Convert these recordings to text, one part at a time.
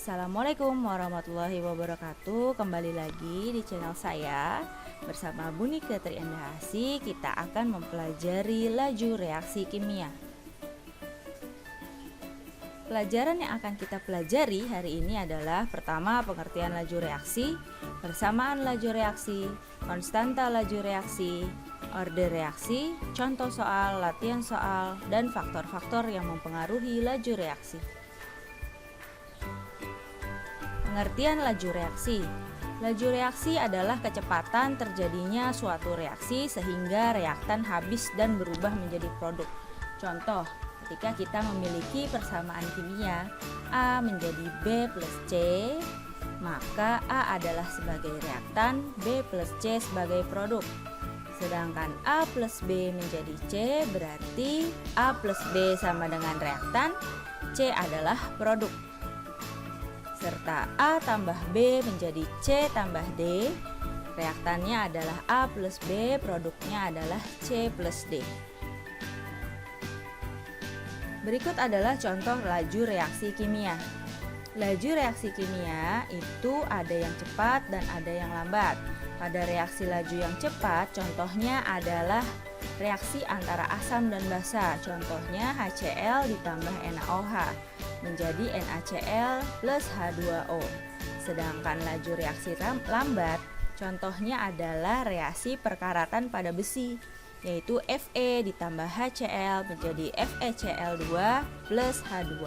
Assalamualaikum warahmatullahi wabarakatuh. Kembali lagi di channel saya. Bersama Bu Nike Triendahasi, kita akan mempelajari laju reaksi kimia. Pelajaran yang akan kita pelajari hari ini adalah pertama, pengertian laju reaksi, persamaan laju reaksi, konstanta laju reaksi, orde reaksi, contoh soal, latihan soal, dan faktor-faktor yang mempengaruhi laju reaksi. Pengertian laju reaksi. Laju reaksi adalah kecepatan terjadinya suatu reaksi sehingga reaktan habis dan berubah menjadi produk. Contoh, ketika kita memiliki persamaan kimia A menjadi B plus C, maka A adalah sebagai reaktan, B plus C sebagai produk. Sedangkan A plus B menjadi C, berarti A plus B sama dengan reaktan, C adalah produk. Serta A tambah B menjadi C tambah D, reaktannya adalah A plus B, produknya adalah C plus D. Berikut adalah contoh laju reaksi kimia. Laju reaksi kimia itu ada yang cepat dan ada yang lambat. Pada reaksi laju yang cepat, contohnya adalah reaksi antara asam dan basa. Contohnya HCl ditambah NaOH menjadi NaCl plus H2O. Sedangkan laju reaksi lambat, contohnya adalah reaksi perkaratan pada besi, yaitu Fe ditambah HCl menjadi FeCl2 plus H2.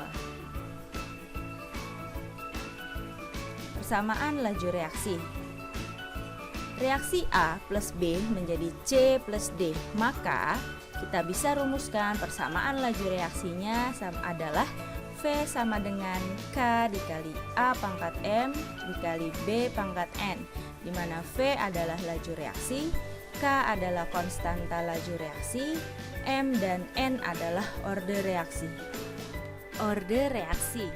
Persamaan laju reaksi. Reaksi A plus B menjadi C plus D, maka kita bisa rumuskan persamaan laju reaksinya adalah V sama dengan K dikali A pangkat M dikali B pangkat N, di mana V adalah laju reaksi, K adalah konstanta laju reaksi, M dan N adalah orde reaksi. Orde reaksi.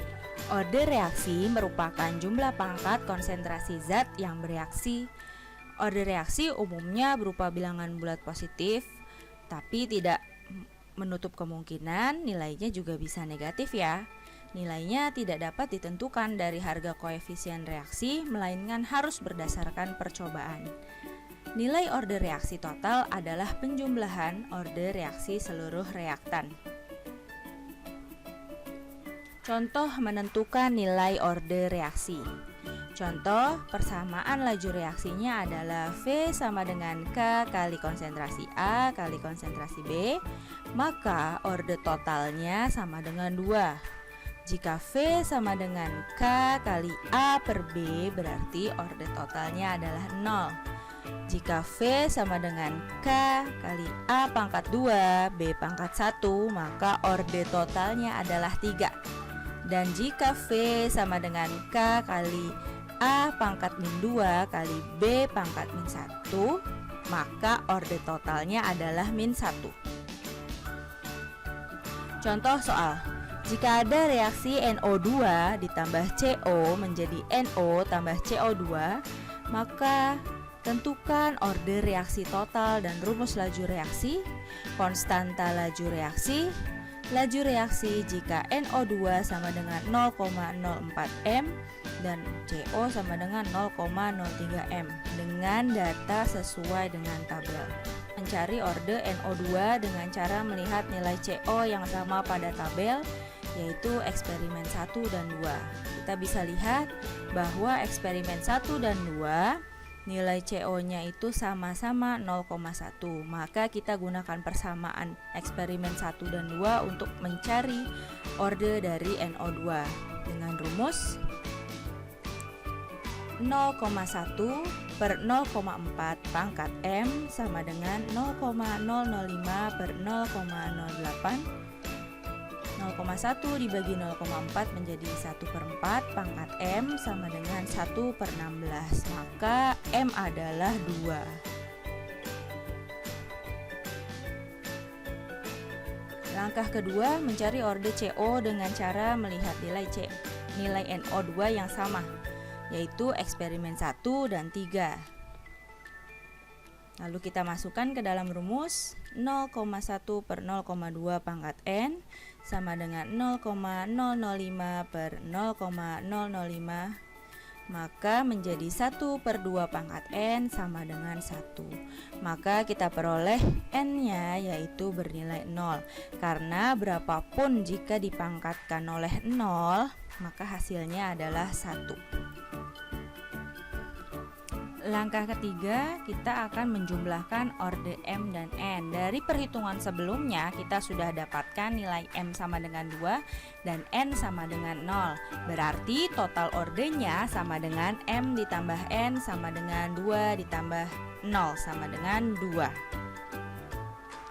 Orde reaksi merupakan jumlah pangkat konsentrasi zat yang bereaksi. Orde reaksi umumnya berupa bilangan bulat positif, tapi tidak menutup kemungkinan nilainya juga bisa negatif ya. Nilainya tidak dapat ditentukan dari harga koefisien reaksi, melainkan harus berdasarkan percobaan. Nilai orde reaksi total adalah penjumlahan orde reaksi seluruh reaktan. Contoh menentukan nilai orde reaksi. Contoh, persamaan laju reaksinya adalah V sama dengan K kali konsentrasi A kali konsentrasi B, maka orde totalnya sama dengan 2. Jika V sama dengan K kali A per B, berarti orde totalnya adalah 0. Jika V sama dengan K kali A pangkat 2, B pangkat 1, maka orde totalnya adalah 3. Dan jika V sama dengan K kali A pangkat min 2 kali B pangkat min 1, maka orde totalnya adalah min 1. Contoh soal, jika ada reaksi NO2 ditambah CO menjadi NO tambah CO2, maka tentukan orde reaksi total dan rumus laju reaksi, konstanta laju reaksi jika NO2 sama dengan 0,04 M dan CO sama dengan 0,03 M dengan data sesuai dengan tabel. Mencari orde NO2 dengan cara melihat nilai CO yang sama pada tabel, yaitu eksperimen 1 dan 2. Kita bisa lihat bahwa eksperimen 1 dan 2 nilai CO-nya itu sama-sama 0,1. Maka kita gunakan persamaan eksperimen 1 dan 2 untuk mencari orde dari NO2 dengan rumus 0,1 per 0,4 pangkat M sama dengan 0,005 per 0,08. 0,1 dibagi 0,4 menjadi 1 per 4 pangkat M sama dengan 1 per 16, maka M adalah 2. Langkah kedua, mencari orde CO dengan cara melihat nilai NO2 yang sama, yaitu eksperimen 1 dan 3. Lalu kita masukkan ke dalam rumus 0,1 per 0,2 pangkat N sama dengan 0,005 per 0,005, maka menjadi 1 per 2 pangkat N sama dengan 1. Maka kita peroleh N-nya yaitu bernilai 0. Karena berapapun jika dipangkatkan oleh 0, maka hasilnya adalah 1. Langkah ketiga, kita akan menjumlahkan orde M dan N. Dari perhitungan sebelumnya, kita sudah dapatkan nilai M sama dengan 2 dan N sama dengan 0. Berarti total ordenya sama dengan M ditambah N sama dengan 2 ditambah 0 sama dengan 2.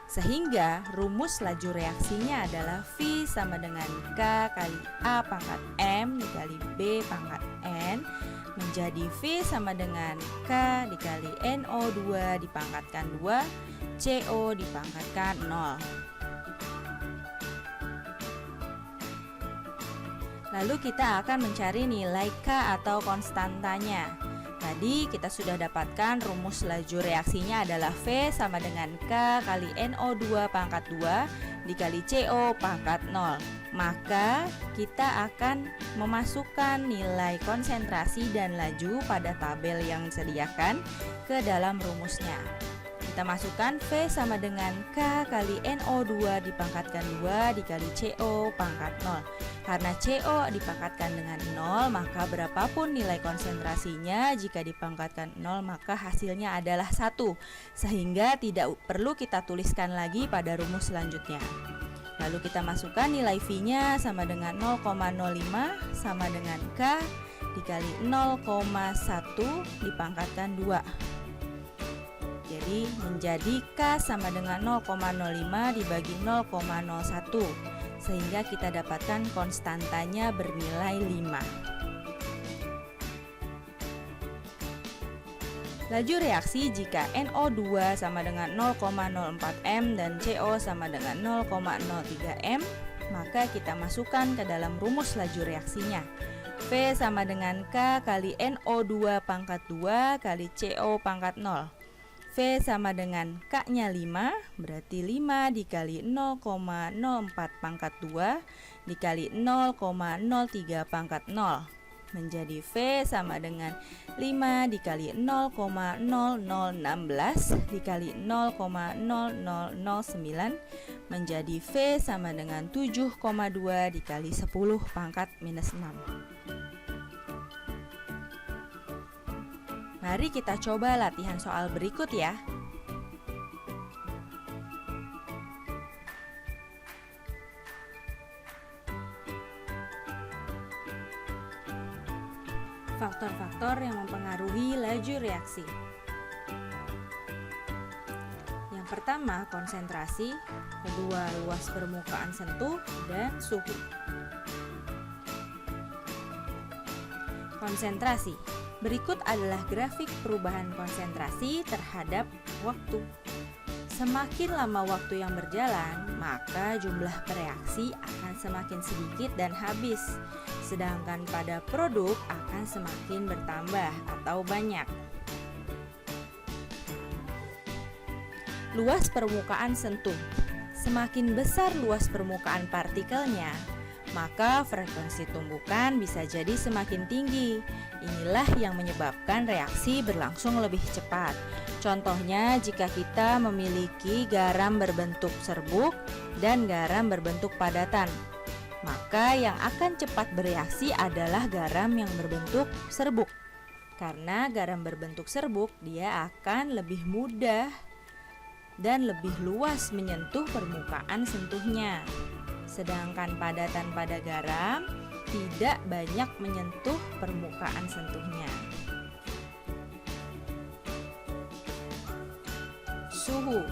Sehingga rumus laju reaksinya adalah V sama dengan K kali A pangkat M dikali B pangkat N, menjadi V sama dengan K dikali NO2 dipangkatkan 2, CO dipangkatkan 0. Lalu kita akan mencari nilai K atau konstantanya. Tadi kita sudah dapatkan rumus laju reaksinya adalah V sama dengan K kali NO2 pangkat 2 dikali CO pangkat 0. Maka kita akan memasukkan nilai konsentrasi dan laju pada tabel yang disediakan ke dalam rumusnya. Kita masukkan V sama dengan K kali NO2 dipangkatkan 2 dikali CO pangkat 0. Karena CO dipangkatkan dengan 0, maka berapapun nilai konsentrasinya, jika dipangkatkan 0 maka hasilnya adalah 1. Sehingga tidak perlu kita tuliskan lagi pada rumus selanjutnya. Lalu kita masukkan nilai V-nya sama dengan 0,05 sama dengan K dikali 0,1 dipangkatkan 2. Jadi menjadi K sama dengan 0,05 dibagi 0,01. Sehingga kita dapatkan konstantanya bernilai 5. Laju reaksi jika NO2 sama dengan 0,04 M dan CO sama dengan 0,03 M, maka kita masukkan ke dalam rumus laju reaksinya. V sama dengan K kali NO2 pangkat 2 kali CO pangkat 0. V sama dengan K-nya 5, berarti 5 dikali 0,04 pangkat 2 dikali 0,03 pangkat 0. Menjadi V sama dengan 5 dikali 0,0016 dikali 0,0009 menjadi V sama dengan 7,2 dikali 10 pangkat minus 6. Mari kita coba latihan soal berikut ya. Faktor-faktor yang mempengaruhi laju reaksi. Yang pertama, konsentrasi. Kedua, luas permukaan sentuh dan suhu. Konsentrasi. Berikut adalah grafik perubahan konsentrasi terhadap waktu. Semakin lama waktu yang berjalan, maka jumlah reaksi akan semakin sedikit dan habis. Sedangkan pada produk akan semakin bertambah atau banyak. Luas permukaan sentuh. Semakin besar luas permukaan partikelnya, maka frekuensi tumbukan bisa jadi semakin tinggi. Inilah yang menyebabkan reaksi berlangsung lebih cepat. Contohnya, jika kita memiliki garam berbentuk serbuk dan garam berbentuk padatan, maka yang akan cepat bereaksi adalah garam yang berbentuk serbuk. Karena garam berbentuk serbuk, dia akan lebih mudah dan lebih luas menyentuh permukaan sentuhnya. Sedangkan padatan pada garam tidak banyak menyentuh permukaan sentuhnya. Suhu.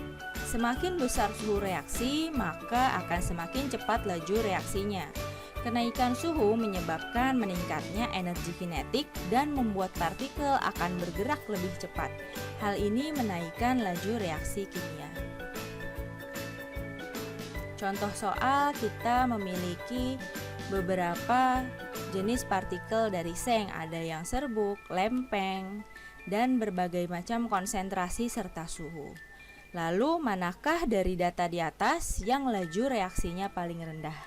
Semakin besar suhu reaksi, maka akan semakin cepat laju reaksinya. Kenaikan suhu menyebabkan meningkatnya energi kinetik dan membuat partikel akan bergerak lebih cepat. Hal ini menaikkan laju reaksi kimia. Contoh soal, kita memiliki beberapa jenis partikel dari seng, ada yang serbuk, lempeng, dan berbagai macam konsentrasi serta suhu. Lalu manakah dari data di atas yang laju reaksinya paling rendah?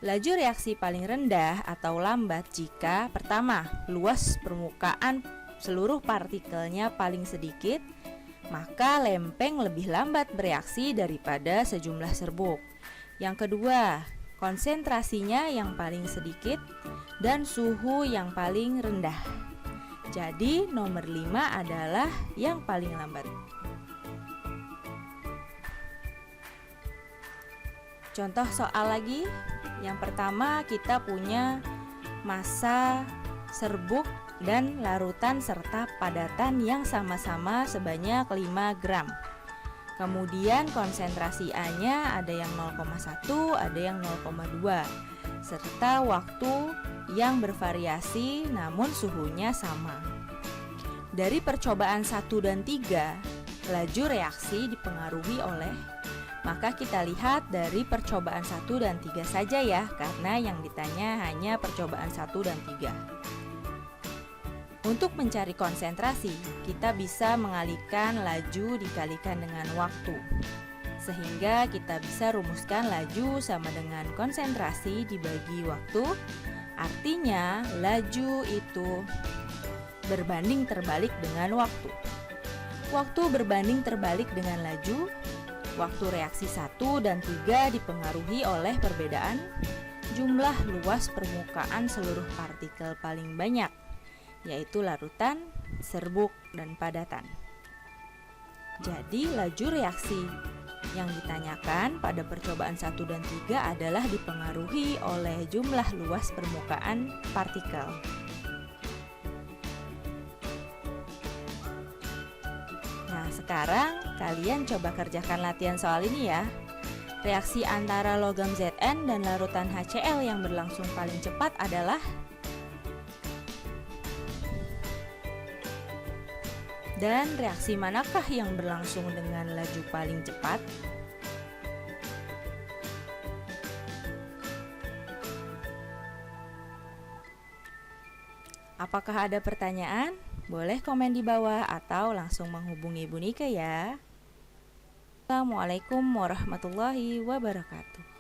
Laju reaksi paling rendah atau lambat jika pertama, luas permukaan seluruh partikelnya paling sedikit, maka lempeng lebih lambat bereaksi daripada sejumlah serbuk. Yang kedua, konsentrasinya yang paling sedikit dan suhu yang paling rendah. Jadi nomor 5 adalah yang paling lambat. Contoh soal lagi. Yang pertama, kita punya massa serbuk dan larutan serta padatan yang sama-sama sebanyak 5 gram. Kemudian konsentrasi A-nya ada yang 0,1, ada yang 0,2, serta waktu yang bervariasi namun suhunya sama. Dari percobaan 1 dan 3, laju reaksi dipengaruhi oleh, maka kita lihat dari percobaan 1 dan 3 saja ya, karena yang ditanya hanya percobaan 1 dan 3. Untuk mencari konsentrasi, kita bisa mengalihkan laju dikalikan dengan waktu, sehingga kita bisa rumuskan laju sama dengan konsentrasi dibagi waktu. Artinya laju itu berbanding terbalik dengan waktu. Waktu berbanding terbalik dengan laju. Waktu reaksi 1 dan 3 dipengaruhi oleh perbedaan jumlah luas permukaan seluruh partikel paling banyak, yaitu larutan, serbuk, dan padatan. Jadi laju reaksi yang ditanyakan pada percobaan 1 dan 3 adalah dipengaruhi oleh jumlah luas permukaan partikel. Nah, sekarang kalian coba kerjakan latihan soal ini ya. Reaksi antara logam Zn dan larutan HCl yang berlangsung paling cepat adalah, dan reaksi manakah yang berlangsung dengan laju paling cepat? Apakah ada pertanyaan? Boleh komen di bawah atau langsung menghubungi Bu Nika ya. Assalamualaikum warahmatullahi wabarakatuh.